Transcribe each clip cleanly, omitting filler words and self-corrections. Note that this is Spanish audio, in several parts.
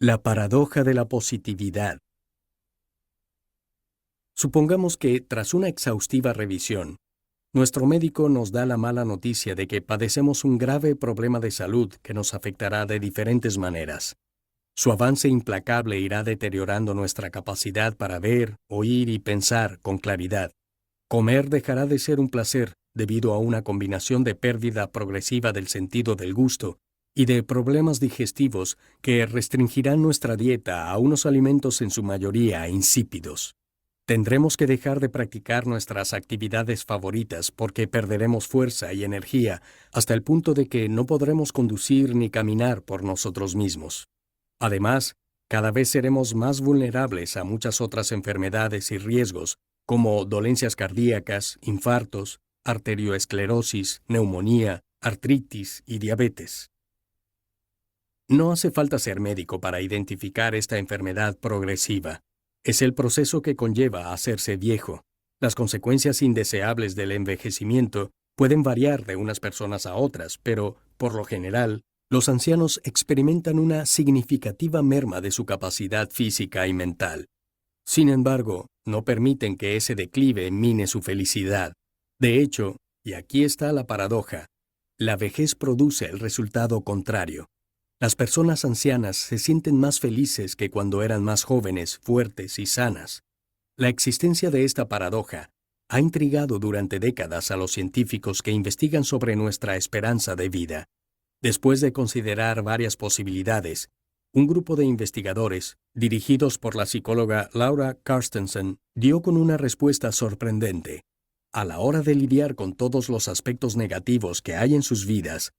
La paradoja de la positividad. Supongamos que, tras una exhaustiva revisión, nuestro médico nos da la mala noticia de que padecemos un grave problema de salud que nos afectará de diferentes maneras. Su avance implacable irá deteriorando nuestra capacidad para ver, oír y pensar con claridad. Comer dejará de ser un placer debido a una combinación de pérdida progresiva del sentido del gusto y de problemas digestivos que restringirán nuestra dieta a unos alimentos en su mayoría insípidos. Tendremos que dejar de practicar nuestras actividades favoritas porque perderemos fuerza y energía hasta el punto de que no podremos conducir ni caminar por nosotros mismos. Además, cada vez seremos más vulnerables a muchas otras enfermedades y riesgos, como dolencias cardíacas, infartos, arterioesclerosis, neumonía, artritis y diabetes. No hace falta ser médico para identificar esta enfermedad progresiva. Es el proceso que conlleva a hacerse viejo. Las consecuencias indeseables del envejecimiento pueden variar de unas personas a otras, pero, por lo general, los ancianos experimentan una significativa merma de su capacidad física y mental. Sin embargo, no permiten que ese declive mine su felicidad. De hecho, y aquí está la paradoja, la vejez produce el resultado contrario. Las personas ancianas se sienten más felices que cuando eran más jóvenes, fuertes y sanas. La existencia de esta paradoja ha intrigado durante décadas a los científicos que investigan sobre nuestra esperanza de vida. Después de considerar varias posibilidades, un grupo de investigadores, dirigidos por la psicóloga Laura Carstensen, dio con una respuesta sorprendente. A la hora de lidiar con todos los aspectos negativos que hay en sus vidas,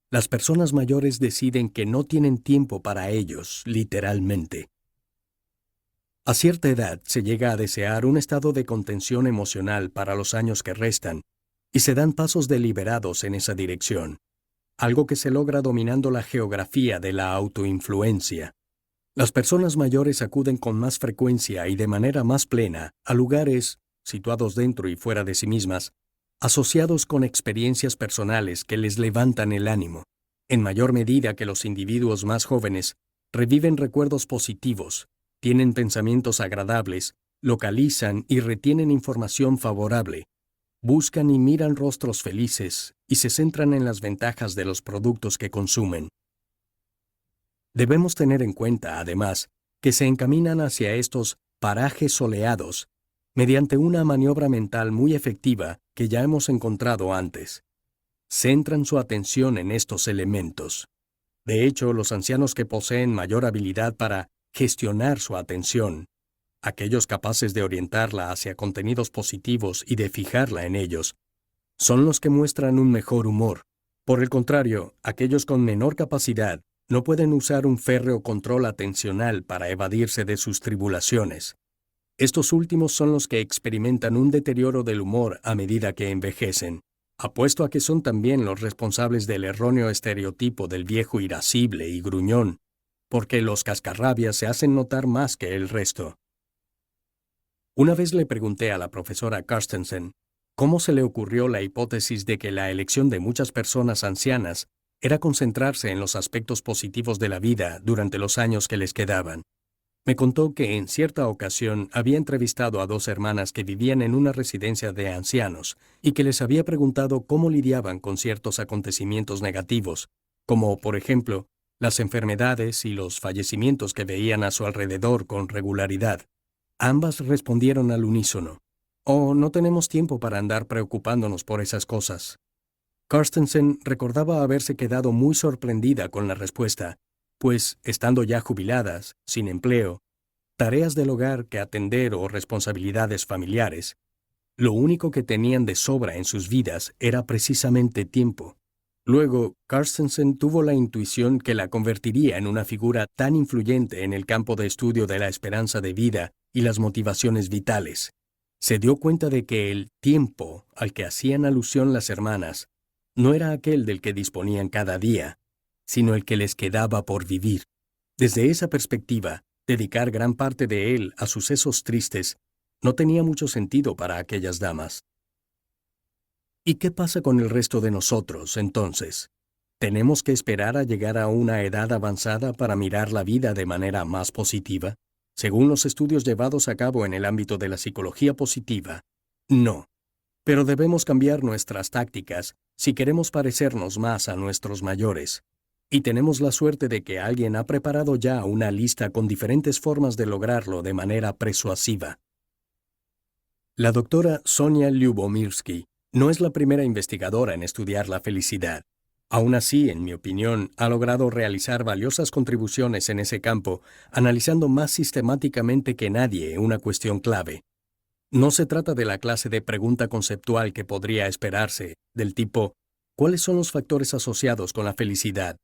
las personas mayores deciden que no tienen tiempo para ellos, literalmente. A cierta edad se llega a desear un estado de contención emocional para los años que restan, y se dan pasos deliberados en esa dirección, algo que se logra dominando la geografía de la autoinfluencia. Las personas mayores acuden con más frecuencia y de manera más plena a lugares, situados dentro y fuera de sí mismas, asociados con experiencias personales que les levantan el ánimo. En mayor medida que los individuos más jóvenes reviven recuerdos positivos, tienen pensamientos agradables, localizan y retienen información favorable, buscan y miran rostros felices y se centran en las ventajas de los productos que consumen. Debemos tener en cuenta, además, que se encaminan hacia estos parajes soleados mediante una maniobra mental muy efectiva que ya hemos encontrado antes. Centran su atención en estos elementos. De hecho, los ancianos que poseen mayor habilidad para gestionar su atención, aquellos capaces de orientarla hacia contenidos positivos y de fijarla en ellos, son los que muestran un mejor humor. Por el contrario, aquellos con menor capacidad no pueden usar un férreo control atencional para evadirse de sus tribulaciones. Estos últimos son los que experimentan un deterioro del humor a medida que envejecen. Apuesto a que son también los responsables del erróneo estereotipo del viejo irascible y gruñón, porque los cascarrabias se hacen notar más que el resto. Una vez le pregunté a la profesora Carstensen cómo se le ocurrió la hipótesis de que la elección de muchas personas ancianas era concentrarse en los aspectos positivos de la vida durante los años que les quedaban. Me contó que en cierta ocasión había entrevistado a 2 hermanas que vivían en una residencia de ancianos y que les había preguntado cómo lidiaban con ciertos acontecimientos negativos, como, por ejemplo, las enfermedades y los fallecimientos que veían a su alrededor con regularidad. Ambas respondieron al unísono: «Oh, no tenemos tiempo para andar preocupándonos por esas cosas». Carstensen recordaba haberse quedado muy sorprendida con la respuesta, pues, estando ya jubiladas, sin empleo, tareas del hogar que atender o responsabilidades familiares, lo único que tenían de sobra en sus vidas era precisamente tiempo. Luego, Carstensen tuvo la intuición que la convertiría en una figura tan influyente en el campo de estudio de la esperanza de vida y las motivaciones vitales. Se dio cuenta de que el tiempo al que hacían alusión las hermanas no era aquel del que disponían cada día, sino el que les quedaba por vivir. Desde esa perspectiva, dedicar gran parte de él a sucesos tristes no tenía mucho sentido para aquellas damas. ¿Y qué pasa con el resto de nosotros, entonces? ¿Tenemos que esperar a llegar a una edad avanzada para mirar la vida de manera más positiva? Según los estudios llevados a cabo en el ámbito de la psicología positiva, no. Pero debemos cambiar nuestras tácticas si queremos parecernos más a nuestros mayores. Y tenemos la suerte de que alguien ha preparado ya una lista con diferentes formas de lograrlo de manera persuasiva. La doctora Sonia Lyubomirsky no es la primera investigadora en estudiar la felicidad. Aún así, en mi opinión, ha logrado realizar valiosas contribuciones en ese campo, analizando más sistemáticamente que nadie una cuestión clave. No se trata de la clase de pregunta conceptual que podría esperarse, del tipo, ¿cuáles son los factores asociados con la felicidad?,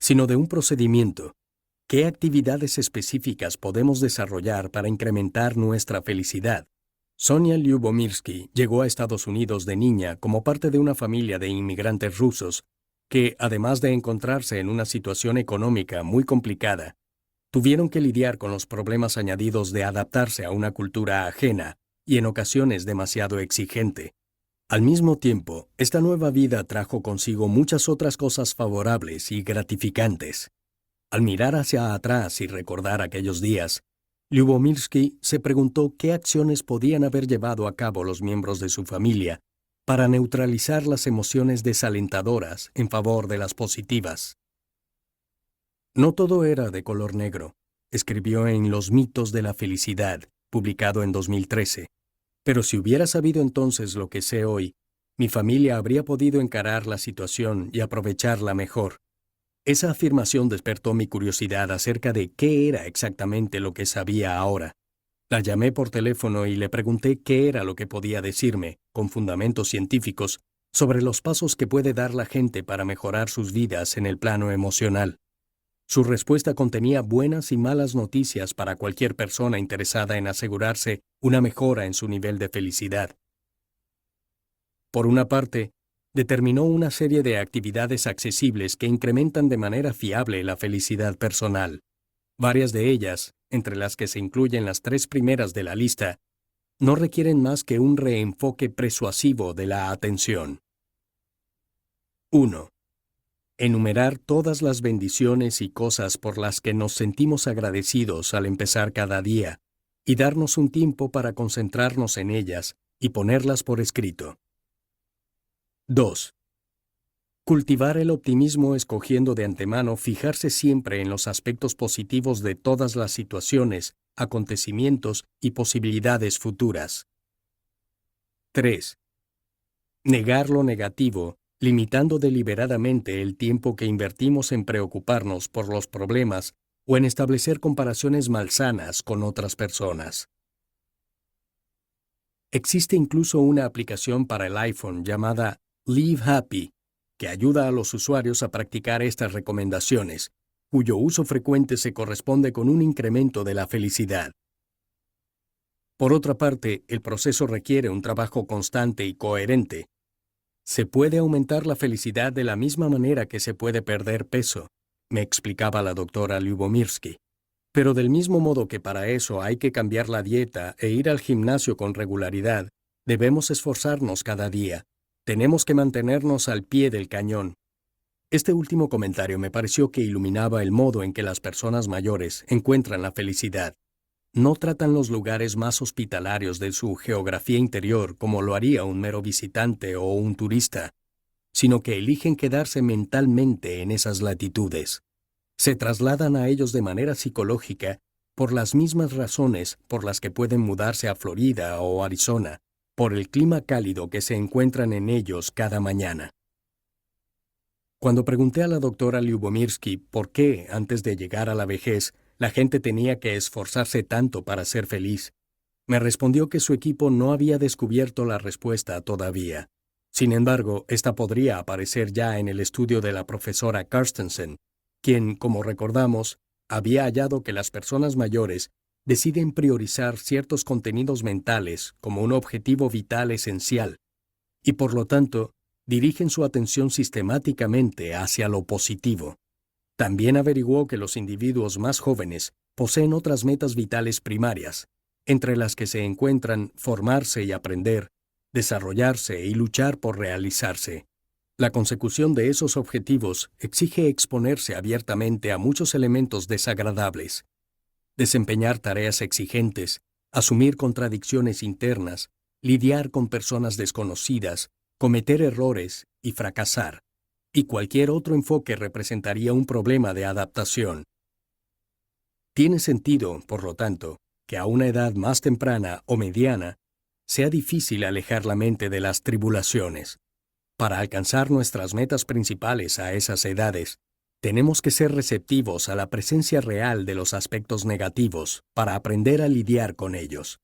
sino de un procedimiento. ¿Qué actividades específicas podemos desarrollar para incrementar nuestra felicidad? Sonia Lyubomirsky llegó a Estados Unidos de niña como parte de una familia de inmigrantes rusos que, además de encontrarse en una situación económica muy complicada, tuvieron que lidiar con los problemas añadidos de adaptarse a una cultura ajena y en ocasiones demasiado exigente. Al mismo tiempo, esta nueva vida trajo consigo muchas otras cosas favorables y gratificantes. Al mirar hacia atrás y recordar aquellos días, Lyubomirsky se preguntó qué acciones podían haber llevado a cabo los miembros de su familia para neutralizar las emociones desalentadoras en favor de las positivas. No todo era de color negro, escribió en Los mitos de la felicidad, publicado en 2013. Pero si hubiera sabido entonces lo que sé hoy, mi familia habría podido encarar la situación y aprovecharla mejor. Esa afirmación despertó mi curiosidad acerca de qué era exactamente lo que sabía ahora. La llamé por teléfono y le pregunté qué era lo que podía decirme, con fundamentos científicos, sobre los pasos que puede dar la gente para mejorar sus vidas en el plano emocional. Su respuesta contenía buenas y malas noticias para cualquier persona interesada en asegurarse una mejora en su nivel de felicidad. Por una parte, determinó una serie de actividades accesibles que incrementan de manera fiable la felicidad personal. Varias de ellas, entre las que se incluyen las 3 primeras de la lista, no requieren más que un reenfoque persuasivo de la atención. 1. Enumerar todas las bendiciones y cosas por las que nos sentimos agradecidos al empezar cada día, y darnos un tiempo para concentrarnos en ellas y ponerlas por escrito. 2. Cultivar el optimismo escogiendo de antemano fijarse siempre en los aspectos positivos de todas las situaciones, acontecimientos y posibilidades futuras. 3. Negar lo negativo, limitando deliberadamente el tiempo que invertimos en preocuparnos por los problemas o en establecer comparaciones malsanas con otras personas. Existe incluso una aplicación para el iPhone llamada Live Happy, que ayuda a los usuarios a practicar estas recomendaciones, cuyo uso frecuente se corresponde con un incremento de la felicidad. Por otra parte, el proceso requiere un trabajo constante y coherente. Se puede aumentar la felicidad de la misma manera que se puede perder peso, me explicaba la doctora Lyubomirsky. Pero del mismo modo que para eso hay que cambiar la dieta e ir al gimnasio con regularidad, debemos esforzarnos cada día. Tenemos que mantenernos al pie del cañón. Este último comentario me pareció que iluminaba el modo en que las personas mayores encuentran la felicidad. No tratan los lugares más hospitalarios de su geografía interior como lo haría un mero visitante o un turista, sino que eligen quedarse mentalmente en esas latitudes. Se trasladan a ellos de manera psicológica por las mismas razones por las que pueden mudarse a Florida o Arizona, por el clima cálido que se encuentran en ellos cada mañana. Cuando pregunté a la doctora Lyubomirsky por qué, antes de llegar a la vejez, la gente tenía que esforzarse tanto para ser feliz, me respondió que su equipo no había descubierto la respuesta todavía. Sin embargo, esta podría aparecer ya en el estudio de la profesora Carstensen, quien, como recordamos, había hallado que las personas mayores deciden priorizar ciertos contenidos mentales como un objetivo vital esencial, y por lo tanto, dirigen su atención sistemáticamente hacia lo positivo. También averiguó que los individuos más jóvenes poseen otras metas vitales primarias, entre las que se encuentran formarse y aprender, desarrollarse y luchar por realizarse. La consecución de esos objetivos exige exponerse abiertamente a muchos elementos desagradables, desempeñar tareas exigentes, asumir contradicciones internas, lidiar con personas desconocidas, cometer errores y fracasar, y cualquier otro enfoque representaría un problema de adaptación. Tiene sentido, por lo tanto, que a una edad más temprana o mediana sea difícil alejar la mente de las tribulaciones. Para alcanzar nuestras metas principales a esas edades, tenemos que ser receptivos a la presencia real de los aspectos negativos para aprender a lidiar con ellos.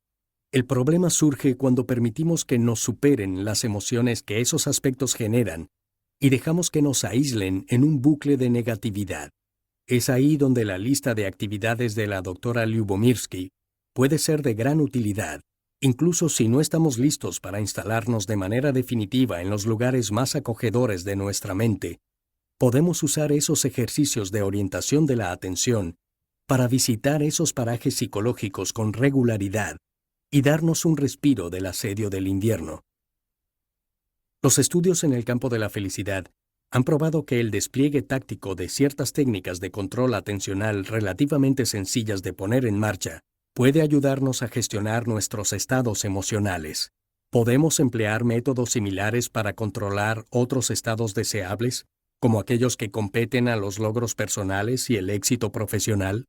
El problema surge cuando permitimos que nos superen las emociones que esos aspectos generan y dejamos que nos aíslen en un bucle de negatividad. Es ahí donde la lista de actividades de la doctora Lyubomirsky puede ser de gran utilidad, incluso si no estamos listos para instalarnos de manera definitiva en los lugares más acogedores de nuestra mente. Podemos usar esos ejercicios de orientación de la atención para visitar esos parajes psicológicos con regularidad y darnos un respiro del asedio del invierno. Los estudios en el campo de la felicidad han probado que el despliegue táctico de ciertas técnicas de control atencional relativamente sencillas de poner en marcha puede ayudarnos a gestionar nuestros estados emocionales. ¿Podemos emplear métodos similares para controlar otros estados deseables, como aquellos que competen a los logros personales y el éxito profesional?